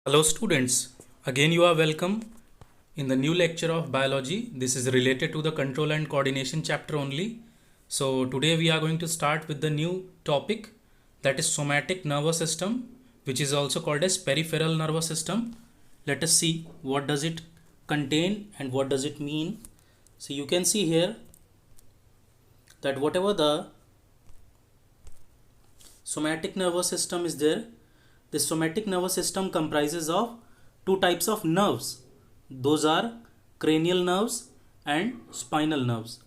Hello students, again you are welcome in the new lecture of biology. This is related to the control and coordination chapter only. So today we are going to start with the new topic, that is somatic nervous system, which is also called as peripheral nervous system. Let us see what does it contain and what does it mean. So you can see here that whatever the somatic nervous system is there, the somatic nervous system comprises of two types of nerves. Those are cranial nerves and spinal nerves.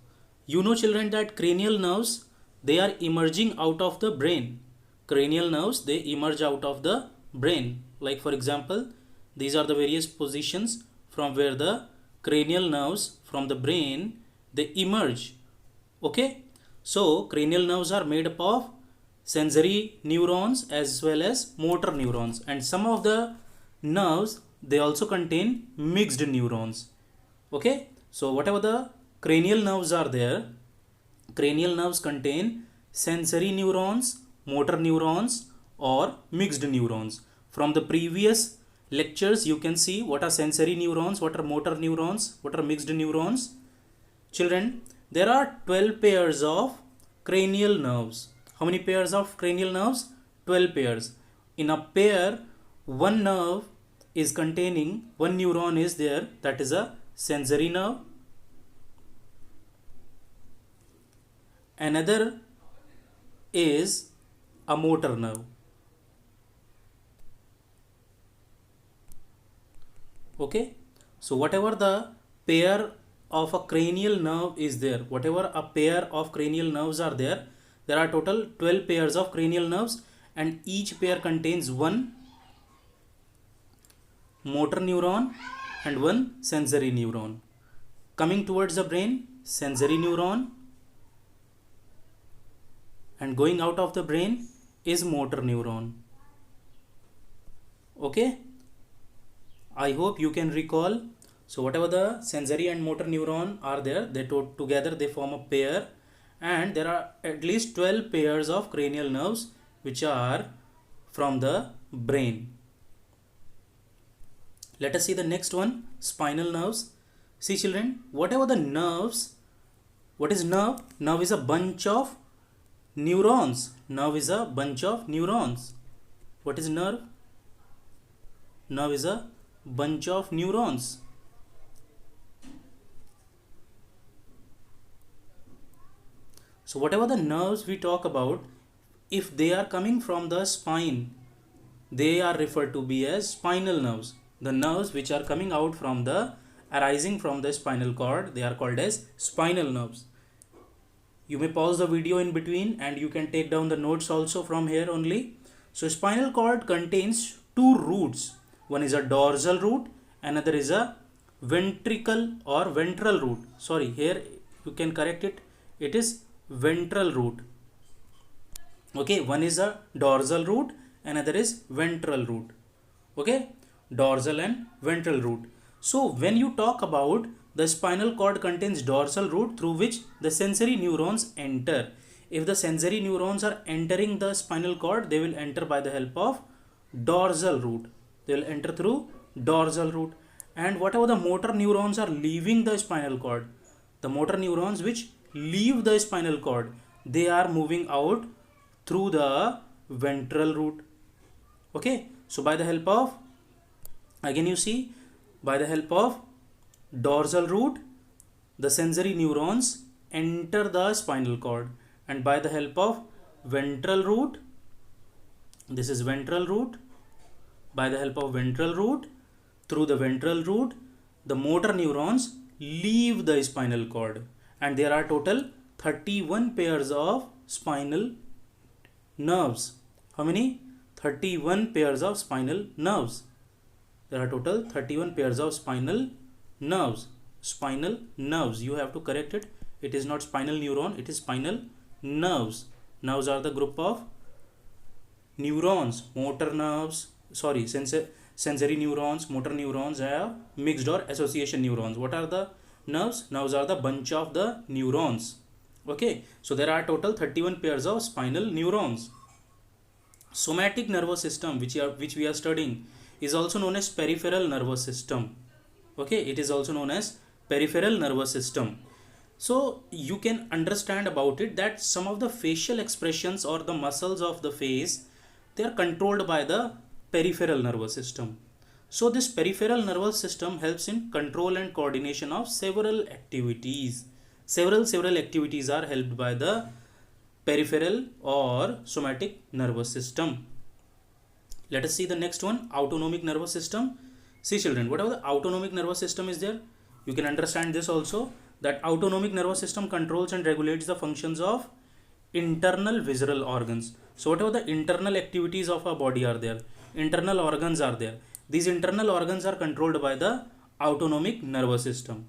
You know children that cranial nerves, they are emerging out of the brain. Cranial nerves, they emerge out of the brain. Like for example, these are the various positions from where the cranial nerves from the brain, they emerge. Okay, so cranial nerves are made up of sensory neurons as well as motor neurons, and some of the nerves, they also contain mixed neurons. Okay, so whatever the cranial nerves are there, cranial nerves contain sensory neurons, motor neurons or mixed neurons. From the previous lectures you can see what are sensory neurons, what are motor neurons, what are mixed neurons. Children, there are 12 pairs of cranial nerves. How many pairs of cranial nerves? 12 pairs. In a pair, one nerve is containing, one neuron is there, that is a sensory nerve. Another is a motor nerve. Okay, so whatever the pair of a cranial nerve is there, whatever a pair of cranial nerves are there, there are total 12 pairs of cranial nerves, and each pair contains one motor neuron and one sensory neuron. Coming towards the brain, sensory neuron, and going out of the brain is motor neuron. Okay, I hope you can recall. So whatever the sensory and motor neuron are there, they together they form a pair, and there are at least 12 pairs of cranial nerves which are from the brain. Let us see the next one, spinal nerves. See children, whatever the nerves, what is nerve? Nerve is a bunch of neurons. Nerve is a bunch of neurons. What is nerve? Nerve is a bunch of neurons. So whatever the nerves we talk about, if they are coming from the spine, they are referred to be as spinal nerves. The nerves which are coming out from the, arising from the spinal cord, they are called as spinal nerves. You may pause the video in between and you can take down the notes also from here only. So spinal cord contains two roots. One is a dorsal root, another is a ventricle or ventral root. Sorry, here you can correct it. It is ventral root. Okay, one is a dorsal root, another is ventral root. Okay, dorsal and ventral root. So when you talk about the spinal cord contains dorsal root through which the sensory neurons enter. If the sensory neurons are entering the spinal cord, they will enter by the help of dorsal root. They will enter through dorsal root. And whatever the motor neurons are leaving the spinal cord, the motor neurons which leave the spinal cord, they are moving out through the ventral root. Okay, so by the help of, again you see, by the help of dorsal root, the sensory neurons enter the spinal cord, and by the help of ventral root, this is ventral root, by the help of ventral root, through the ventral root, the motor neurons leave the spinal cord, and there are total 31 pairs of spinal nerves. How many? 31 pairs of spinal nerves. There are total 31 pairs of spinal nerves. Spinal nerves, you have to correct it. It is not spinal neuron, it is spinal nerves. Nerves are the group of neurons, motor nerves, sorry, sensory neurons, motor neurons, are mixed or association neurons. What are the nerves? Nerves are the bunch of the neurons. Okay, so there are total 31 pairs of spinal neurons. Somatic nervous system which we are studying, is also known as peripheral nervous system. Okay, it is also known as peripheral nervous system. So you can understand about it that some of the facial expressions or the muscles of the face, they are controlled by the peripheral nervous system. So this peripheral nervous system helps in control and coordination of several activities. Several activities are helped by the peripheral or somatic nervous system. Let us see the next one, autonomic nervous system. See children, whatever the autonomic nervous system is there, you can understand this also, that autonomic nervous system controls and regulates the functions of internal visceral organs. So whatever the internal activities of our body are there, internal organs are there, these internal organs are controlled by the autonomic nervous system.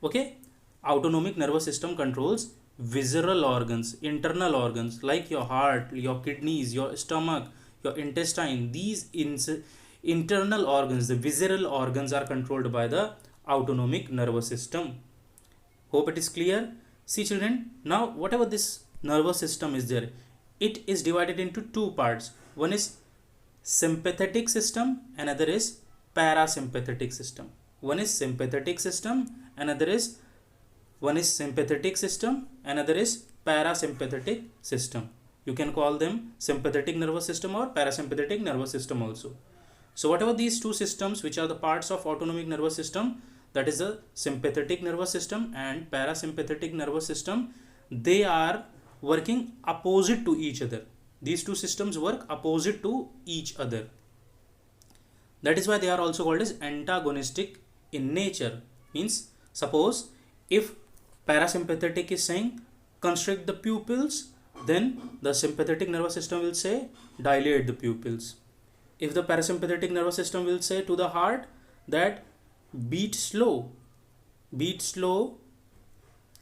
Okay, autonomic nervous system controls visceral organs, internal organs like your heart, your kidneys, your stomach, your intestine. These internal organs, the visceral organs, are controlled by the autonomic nervous system. Hope it is clear. See children, now whatever this nervous system is there, it is divided into two parts. One is sympathetic system, another is parasympathetic system. One is sympathetic system, another is sympathetic system, another is parasympathetic system. You can call them sympathetic nervous system or parasympathetic nervous system also. So whatever these two systems which are the parts of autonomic nervous system, that is the sympathetic nervous system and parasympathetic nervous system, they are working opposite to each other. These two systems work opposite to each other. That is why they are also called as antagonistic in nature. Means suppose if parasympathetic is saying constrict the pupils, then the sympathetic nervous system will say dilate the pupils. If the parasympathetic nervous system will say to the heart that beat slow,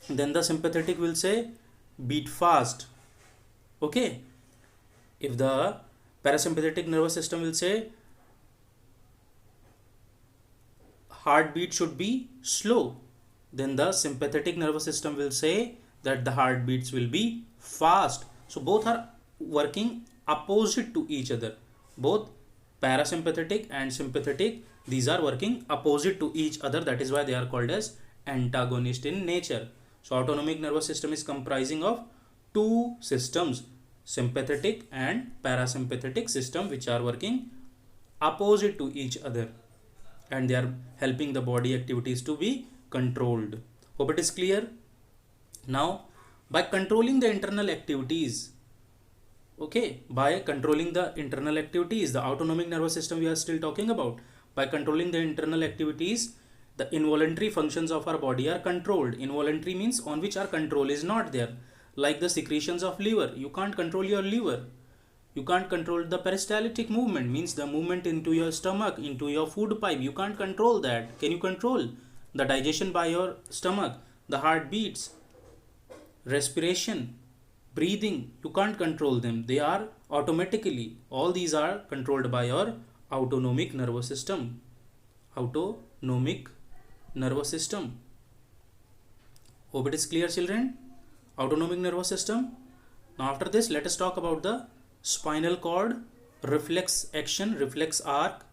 then the sympathetic will say beat fast. Okay, if the parasympathetic nervous system will say heartbeat should be slow, then the sympathetic nervous system will say that the heartbeats will be fast. So both are working opposite to each other. Both parasympathetic and sympathetic, these are working opposite to each other. That is why they are called as antagonist in nature. So autonomic nervous system is comprising of two systems, sympathetic and parasympathetic system, which are working opposite to each other, and they are helping the body activities to be controlled. Hope it is clear. Now by controlling the internal activities, okay, by controlling the internal activities, the autonomic nervous system we are still talking about, by controlling the internal activities, the involuntary functions of our body are controlled. Involuntary means on which our control is not there, like the secretions of liver. You can't control your liver. You can't control the peristaltic movement, means the movement into your stomach, into your food pipe. You can't control that. Can you control the digestion by your stomach, the heartbeats, respiration, breathing? You can't control them. They are automatically, all these are controlled by your autonomic nervous system. Autonomic nervous system. Hope it is clear children. Autonomic nervous system. Now after this, let us talk about the spinal cord, reflex action, reflex arc.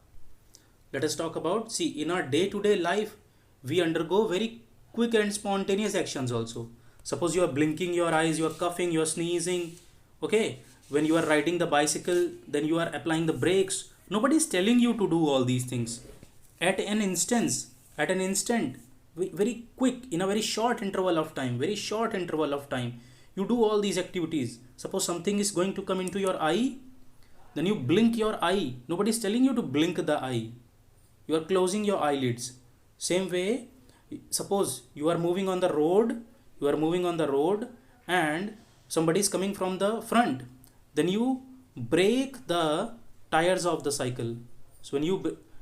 Let us talk about, see, in our day-to-day life we undergo very quick and spontaneous actions also. Suppose you are blinking your eyes, you are coughing, you are sneezing. Okay, when you are riding the bicycle, then you are applying the brakes. Nobody is telling you to do all these things. At an instant, very quick, in a very short interval of time, you do all these activities. Suppose something is going to come into your eye, then you blink your eye. Nobody is telling you to blink the eye. You are closing your eyelids. Same way, suppose you are moving on the road, and somebody is coming from the front, then you brake the tires of the cycle. So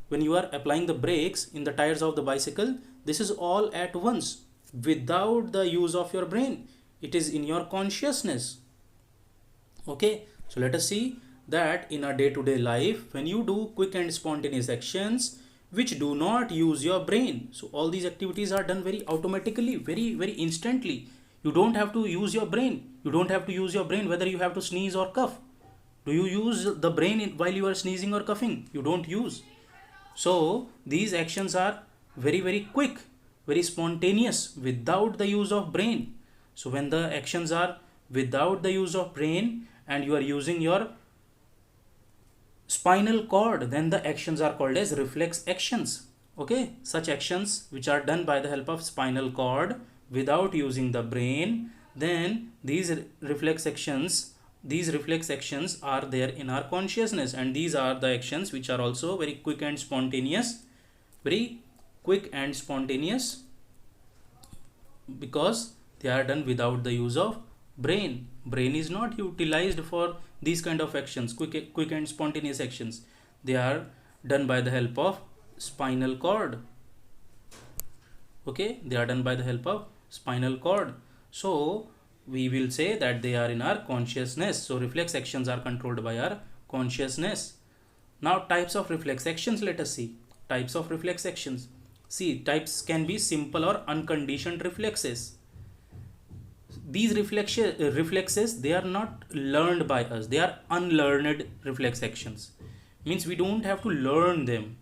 when you are applying the brakes in the tires of the bicycle, this is all at once, without the use of your brain. It is in your consciousness. Okay, so let us see that in our day-to-day life, when you do quick and spontaneous actions which do not use your brain, so all these activities are done very automatically, very instantly. You don't have to use your brain. Whether you have to sneeze or cough. Do you use the brain while you are sneezing or coughing? You don't use. So these actions are very quick, very spontaneous, without the use of brain. So when the actions are without the use of brain and you are using your spinal cord, then the actions are called as reflex actions. Okay, such actions which are done by the help of spinal cord without using the brain, then reflex actions these reflex actions are there in our consciousness, and these are the actions which are also very quick and spontaneous, because they are done without the use of brain is not utilized for these kind of actions, quick and spontaneous actions. They are done by the help of spinal cord. Okay, they are done by the help of spinal cord. So we will say that they are in our consciousness. So reflex actions are controlled by our consciousness. Now types of reflex actions, let us see. Types of reflex actions. See, types can be simple or unconditioned reflexes. These reflexes, they are not learned by us. They are unlearned reflex actions. Means we don't have to learn them.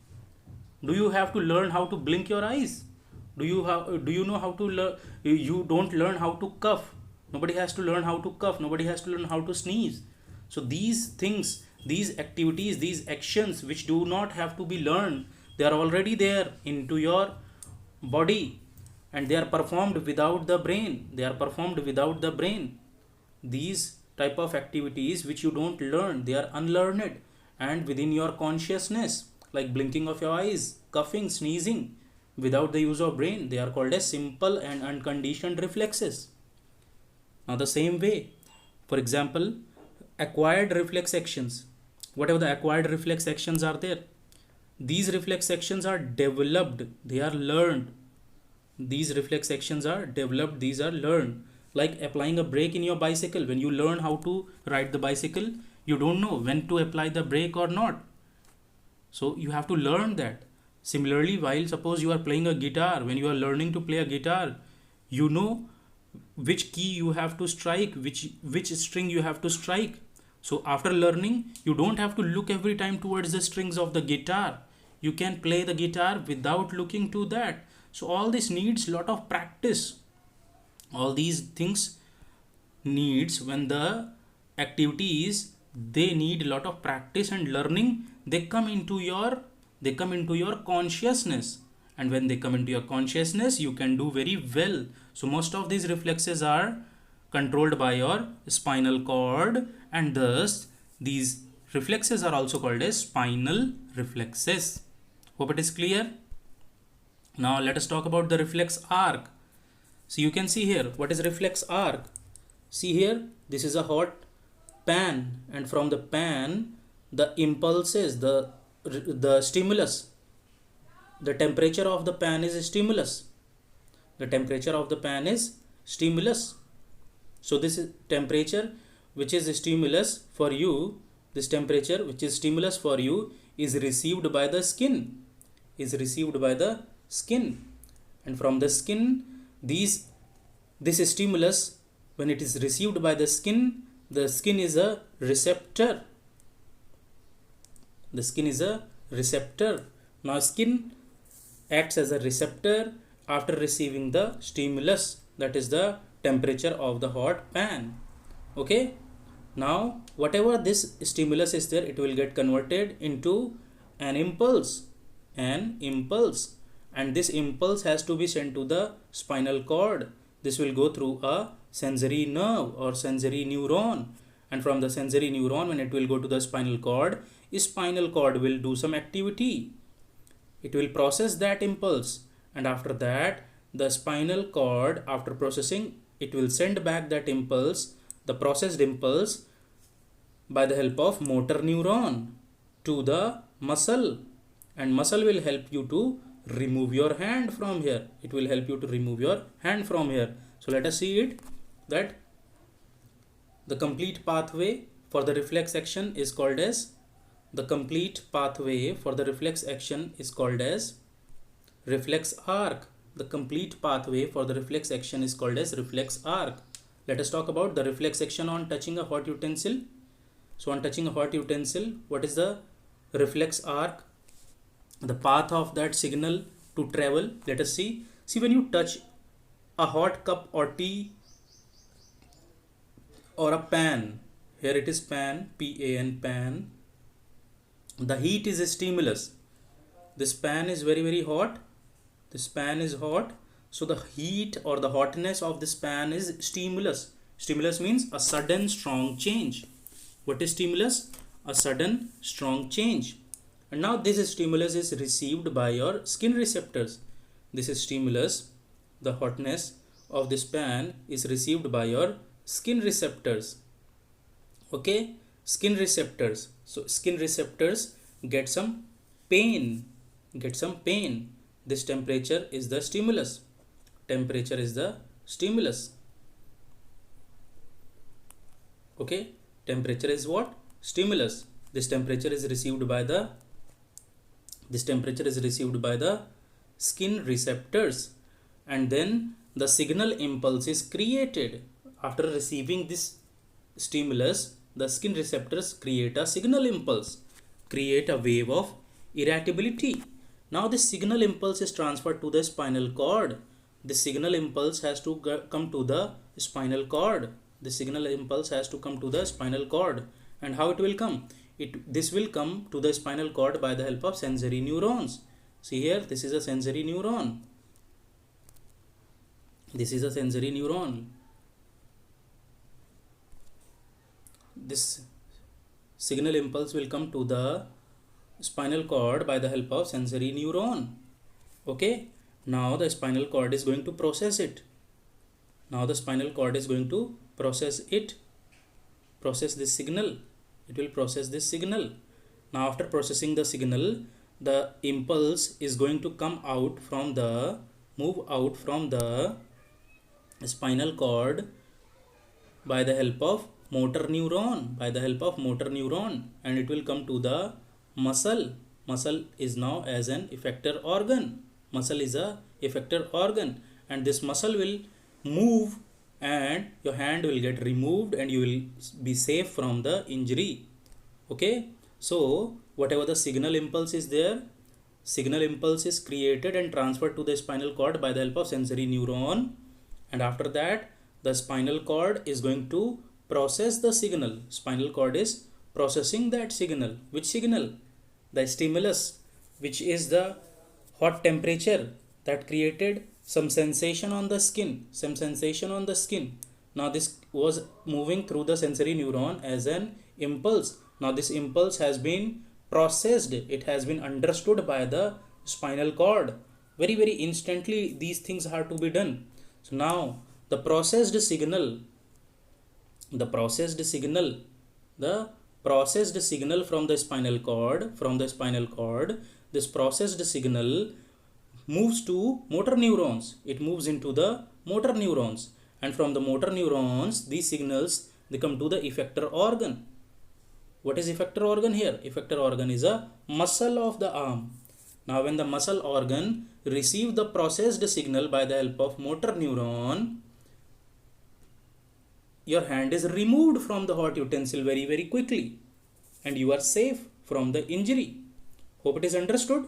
Do you have to learn how to blink your eyes? Do you know how to learn? You don't learn how to cough. Nobody has to learn how to cough. Nobody has to learn how to sneeze. So these things, these activities, these actions which do not have to be learned, they are already there into your body, and they are performed without the brain. These type of activities which you don't learn, they are unlearned and within your consciousness, like blinking of your eyes, coughing, sneezing, without the use of brain, they are called as simple and unconditioned reflexes. Now the same way, for example, acquired reflex actions. Whatever the acquired reflex actions are there, these reflex actions are developed, they are learned. These reflex actions are developed, these are learned. Like applying a brake in your bicycle. When you learn how to ride the bicycle, you don't know when to apply the brake or not. So you have to learn that. Similarly, while suppose you are playing a guitar, when you are learning to play a guitar, you know which key you have to strike, which string you have to strike. So after learning, you don't have to look every time towards the strings of the guitar. You can play the guitar without looking to that. So all this needs lot of practice. All these things needs, when the activities, they need a lot of practice and learning, they come into your consciousness, and when they come into your consciousness, you can do very well. So most of these reflexes are controlled by your spinal cord, and thus these reflexes are also called as spinal reflexes. Hope it is clear. Now let us talk about the reflex arc. So you can see here, what is reflex arc? See here, this is a hot pan, and from the pan, the impulses, the stimulus, the temperature of the pan is stimulus. The temperature of the pan is stimulus. So this is temperature which is stimulus for you. This temperature which is stimulus for you is received by the skin. And from the skin, this stimulus, when it is received by the skin is a receptor. Now skin acts as a receptor after receiving the stimulus, that is the temperature of the hot pan. Okay, now whatever this stimulus is there, it will get converted into an impulse, and this impulse has to be sent to the spinal cord. This will go through a sensory nerve or sensory neuron, and from the sensory neuron, when it will go to the spinal cord will do some activity. It will process that impulse, and after that, the spinal cord, after processing, it will send back that impulse, the processed impulse, by the help of motor neuron to the muscle, and muscle will help you to remove your hand from here. So let us see it, that the complete pathway for the reflex action is called as reflex arc. The complete pathway for the reflex action is called as reflex arc. Let us talk about the reflex action on touching a hot utensil. So on touching a hot utensil, what is the reflex arc, the path of that signal to travel? Let us see. See, when you touch a hot cup or tea or a pan, here it is pan, P-A-N, pan. The heat is a stimulus. This pan is very hot. This pan is hot. So the heat or the hotness of this pan is stimulus. Stimulus means a sudden strong change. What is stimulus? A sudden strong change. And now this stimulus is received by your skin receptors. This is stimulus. The hotness of this pan is received by your skin receptors. Okay, skin receptors. So skin receptors get some pain. This temperature is the stimulus. Temperature is the stimulus. Okay, temperature is what? Stimulus. This temperature is received by the skin receptors, and then the signal impulse is created. After receiving this stimulus, the skin receptors create a signal impulse, create a wave of irritability. Now this signal impulse is transferred to the spinal cord. The signal impulse has to come to the spinal cord. The signal impulse has to come to the spinal cord. And how it will come? This will come to the spinal cord by the help of sensory neurons. See here, this is a sensory neuron. This is a sensory neuron. This signal impulse will come to the spinal cord by the help of sensory neuron. Okay, now the spinal cord is going to process it. Process this signal. It will process this signal. Now after processing the signal, the impulse is going to move out from the spinal cord by the help of motor neuron, and it will come to the muscle. Muscle is now as an effector organ. And this muscle will move, and your hand will get removed, and you will be safe from the injury. Okay, so whatever the signal impulse is there, signal impulse is created and transferred to the spinal cord by the help of sensory neuron, and after that the spinal cord is going to process the signal. Spinal cord is processing that signal. Which signal? The stimulus, which is the hot temperature that created some sensation on the skin. Now this was moving through the sensory neuron as an impulse. Now this impulse has been processed. It has been understood by the spinal cord. Very instantly these things have to be done. So now the processed signal from the spinal cord, this processed signal moves to motor neurons. It moves into the motor neurons, and from the motor neurons, these signals, they come to the effector organ. What is effector organ here? Effector organ is a muscle of the arm. Now when the muscle organ receives the processed signal by the help of motor neuron, your hand is removed from the hot utensil very quickly, and you are safe from the injury. Hope it is understood.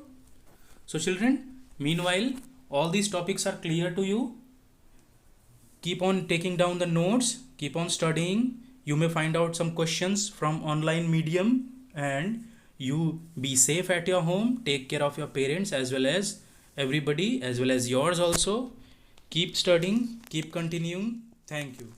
So children, meanwhile all these topics are clear to you. Keep on taking down the notes, keep on studying. You may find out some questions from online medium, and you be safe at your home. Take care of your parents as well as everybody, as well as yours also. Keep studying, keep continuing. Thank you.